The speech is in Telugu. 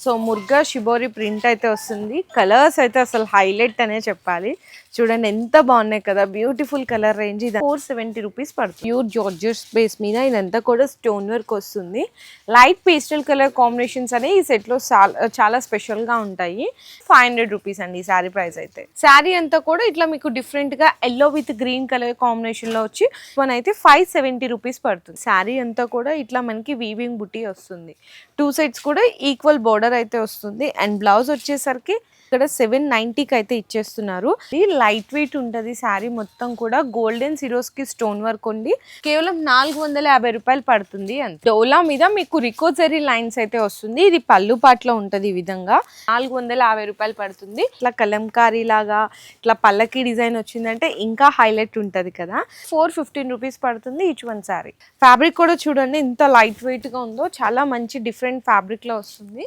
సో ముర్గా షిబోరి ప్రింట్ అయితే వస్తుంది. కలర్స్ అయితే అసలు హైలైట్ అనే చెప్పాలి. చూడండి ఎంత బాగున్నాయి కదా, బ్యూటిఫుల్ కలర్ రేంజ్. ఇది 470 రూపీస్ పడుతుంది. ప్యూర్ జార్జెస్ బేస్ మీద ఇదంతా కూడా స్టోన్ వర్క్ వస్తుంది. లైట్ పేస్టల్ కలర్ కాంబినేషన్స్ అనేవి ఈ సెట్లో చాలా స్పెషల్గా ఉంటాయి. 500 రూపీస్ అండి ఈ శారీ ప్రైస్ అయితే. శారీ అంతా కూడా ఇట్లా మీకు డిఫరెంట్గా ఎల్లో విత్ గ్రీన్ కలర్ కాంబినేషన్లో వచ్చి వన్ అయితే 570 రూపీస్ పడుతుంది. శారీ అంతా కూడా ఇట్లా మనకి వీవింగ్ బుటీ వస్తుంది. 2 సైడ్స్ కూడా ఈక్వల్ బోర్డర్ అయితే వస్తుంది. అండ్ బ్లౌజ్ వచ్చేసరికి ఇక్కడ 790కి అయితే ఇచ్చేస్తున్నారు. ఇది లైట్ వెయిట్ ఉంటుంది శారీ మొత్తం కూడా. గోల్డెన్ సిరోస్ కి స్టోన్ వర్క్ ఉంది. కేవలం 450 రూపాయలు పడుతుంది. డోలా మీద మీకు రికోజరీ లైన్స్ అయితే వస్తుంది. ఇది పళ్ళు పాటలో ఉంటది. ఈ విధంగా 450 రూపాయలు పడుతుంది. ఇట్లా కలంకారీ లాగా ఇట్లా పల్లకి డిజైన్ వచ్చిందంటే ఇంకా హైలైట్ ఉంటది కదా. 415 రూపీస్ పడుతుంది ఈచ్ వన్ శారీ. ఫ్యాబ్రిక్ కూడా చూడండి ఎంత లైట్ వెయిట్ గా ఉందో, చాలా మంచి డిఫరెంట్ ఫ్యాబ్రిక్ లో వస్తుంది.